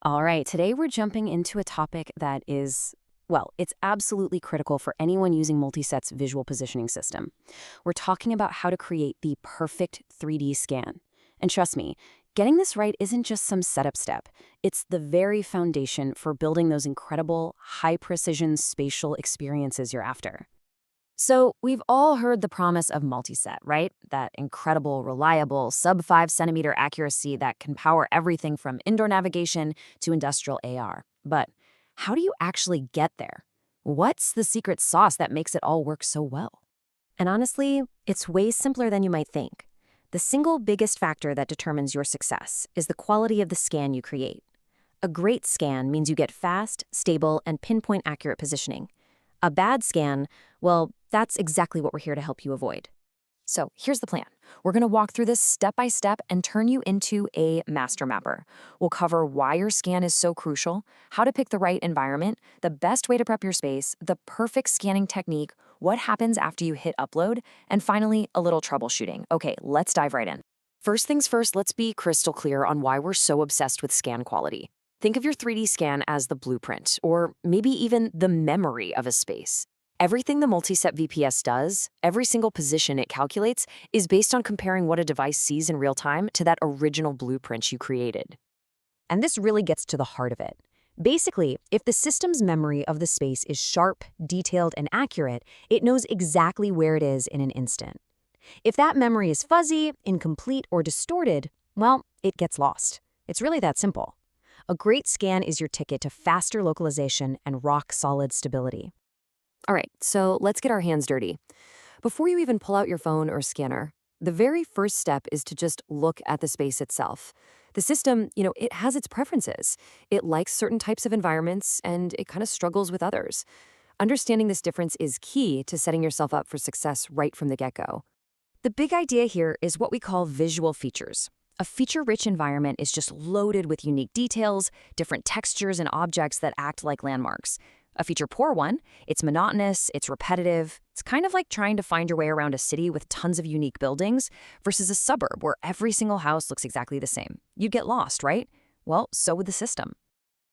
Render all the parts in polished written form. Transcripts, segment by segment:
All right, today we're jumping into a topic that is, well, it's absolutely critical for anyone using Multiset's visual positioning system. We're talking about how to create the perfect 3D scan. And trust me, getting this right isn't just some setup step. It's the very foundation for building those incredible, high-precision spatial experiences you're after. So, we've all heard the promise of multiset, right? That incredible, reliable, sub 5 centimeter accuracy that can power everything from indoor navigation to industrial AR. But how do you actually get there? What's the secret sauce that makes it all work so well? And honestly, it's way simpler than you might think. The single biggest factor that determines your success is the quality of the scan you create. A great scan means you get fast, stable, and pinpoint accurate positioning. A bad scan, well, that's exactly what we're here to help you avoid. So here's the plan. We're going to walk through this step by step and turn you into a master mapper. We'll cover why your scan is so crucial, how to pick the right environment, the best way to prep your space, the perfect scanning technique, what happens after you hit upload, and finally, a little troubleshooting. Okay, let's dive right in. First things first, let's be crystal clear on why we're so obsessed with scan quality. Think of your 3D scan as the blueprint, or maybe even the memory of a space. Everything the Multiset VPS does, every single position it calculates, is based on comparing what a device sees in real time to that original blueprint you created. And this really gets to the heart of it. Basically, if the system's memory of the space is sharp, detailed, and accurate, it knows exactly where it is in an instant. If that memory is fuzzy, incomplete, or distorted, well, it gets lost. It's really that simple. A great scan is your ticket to faster localization and rock-solid stability. All right, so let's get our hands dirty. Before you even pull out your phone or scanner, the very first step is to just look at the space itself. The system, it has its preferences. It likes certain types of environments, and it kind of struggles with others. Understanding this difference is key to setting yourself up for success right from the get-go. The big idea here is what we call visual features. A feature-rich environment is just loaded with unique details, different textures, and objects that act like landmarks. A feature-poor one, it's monotonous, it's repetitive. It's kind of like trying to find your way around a city with tons of unique buildings versus a suburb where every single house looks exactly the same. You'd get lost, right? Well, so would the system.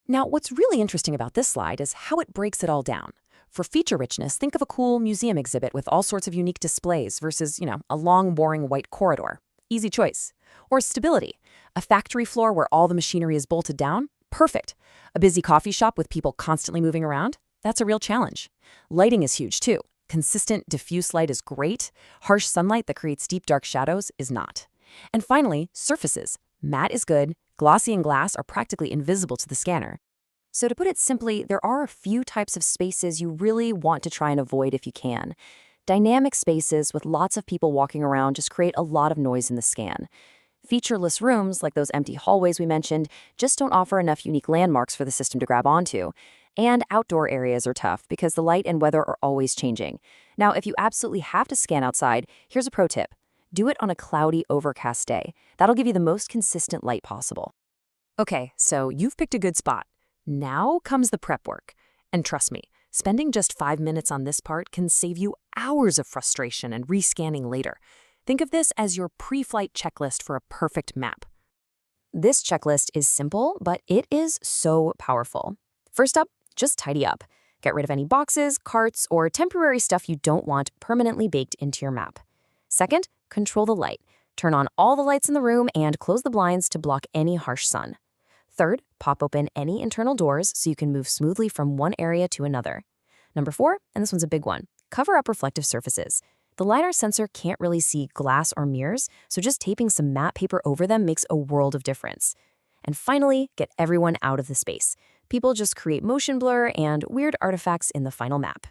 Now, what's really interesting about this slide is how it breaks it all down. For feature richness, think of a cool museum exhibit with all sorts of unique displays versus, a long, boring white corridor. Easy choice. Or stability, a factory floor where all the machinery is bolted down. Perfect. A busy coffee shop with people constantly moving around? That's a real challenge. Lighting is huge, too. Consistent, diffuse light is great. Harsh sunlight that creates deep, dark shadows is not. And finally, surfaces. Matte is good. Glossy and glass are practically invisible to the scanner. So to put it simply, there are a few types of spaces you really want to try and avoid if you can. Dynamic spaces with lots of people walking around just create a lot of noise in the scan. Featureless rooms, like those empty hallways we mentioned, just don't offer enough unique landmarks for the system to grab onto. And outdoor areas are tough because the light and weather are always changing. Now, if you absolutely have to scan outside, here's a pro tip. Do it on a cloudy, overcast day. That'll give you the most consistent light possible. Okay, so you've picked a good spot. Now comes the prep work. And trust me, spending just 5 minutes on this part can save you hours of frustration and rescanning later. Think of this as your pre-flight checklist for a perfect map. This checklist is simple, but it is so powerful. First up, just tidy up. Get rid of any boxes, carts, or temporary stuff you don't want permanently baked into your map. Second, control the light. Turn on all the lights in the room and close the blinds to block any harsh sun. Third, pop open any internal doors so you can move smoothly from one area to another. Number 4, and this one's a big one, cover up reflective surfaces. The LiDAR sensor can't really see glass or mirrors, so just taping some matte paper over them makes a world of difference. And finally, get everyone out of the space. People just create motion blur and weird artifacts in the final map.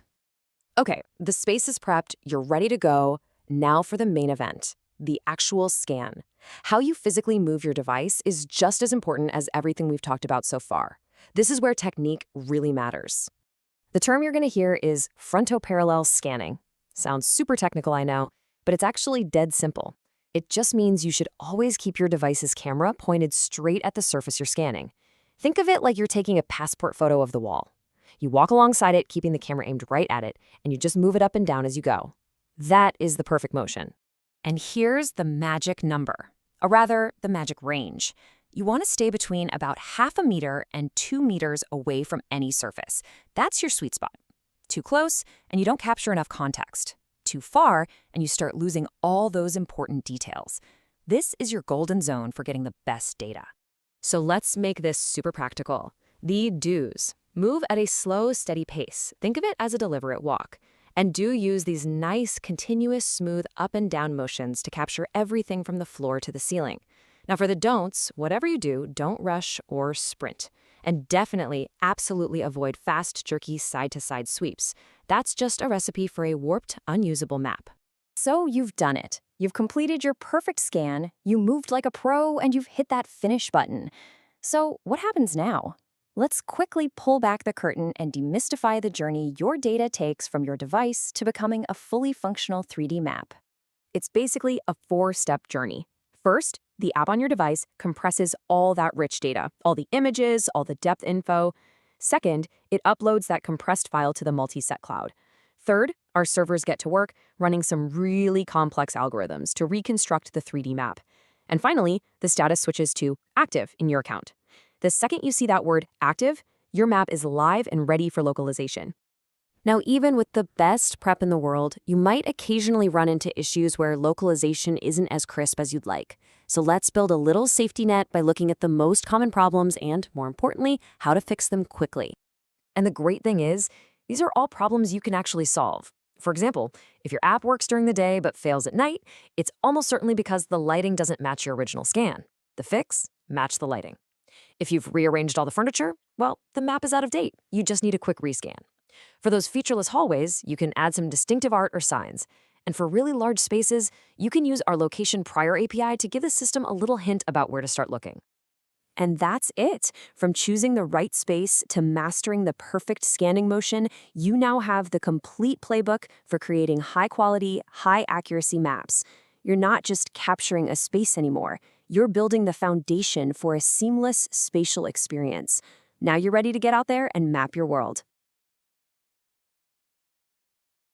Okay, the space is prepped, you're ready to go. Now for the main event, the actual scan. How you physically move your device is just as important as everything we've talked about so far. This is where technique really matters. The term you're going to hear is frontoparallel scanning. Sounds super technical, I know, but it's actually dead simple. It just means you should always keep your device's camera pointed straight at the surface you're scanning. Think of it like you're taking a passport photo of the wall. You walk alongside it, keeping the camera aimed right at it, and you just move it up and down as you go. That is the perfect motion. And here's the magic number, or rather, the magic range. You want to stay between about 0.5 meter and 2 meters away from any surface. That's your sweet spot. Too close, and you don't capture enough context. Too far, and you start losing all those important details. This is your golden zone for getting the best data. So let's make this super practical. The do's. Move at a slow, steady pace. Think of it as a deliberate walk. And do use these nice, continuous, smooth up and down motions to capture everything from the floor to the ceiling. Now for the don'ts, whatever you do, don't rush or sprint. And definitely, absolutely avoid fast, jerky side-to-side sweeps. That's just a recipe for a warped, unusable map. So you've done it. You've completed your perfect scan, you moved like a pro, and you've hit that finish button. So what happens now? Let's quickly pull back the curtain and demystify the journey your data takes from your device to becoming a fully functional 3D map. It's basically a 4-step journey. First, the app on your device compresses all that rich data, all the images, all the depth info. Second, it uploads that compressed file to the Multiset cloud. Third, our servers get to work running some really complex algorithms to reconstruct the 3D map. And finally, the status switches to active in your account. The second you see that word active, your map is live and ready for localization. Now, even with the best prep in the world, you might occasionally run into issues where localization isn't as crisp as you'd like. So let's build a little safety net by looking at the most common problems and, more importantly, how to fix them quickly. And the great thing is, these are all problems you can actually solve. For example, if your app works during the day but fails at night, it's almost certainly because the lighting doesn't match your original scan. The fix? Match the lighting. If you've rearranged all the furniture, well, the map is out of date. You just need a quick rescan. For those featureless hallways, you can add some distinctive art or signs. And for really large spaces, you can use our Location Prior API to give the system a little hint about where to start looking. And that's it. From choosing the right space to mastering the perfect scanning motion, you now have the complete playbook for creating high-quality, high-accuracy maps. You're not just capturing a space anymore. You're building the foundation for a seamless spatial experience. Now you're ready to get out there and map your world.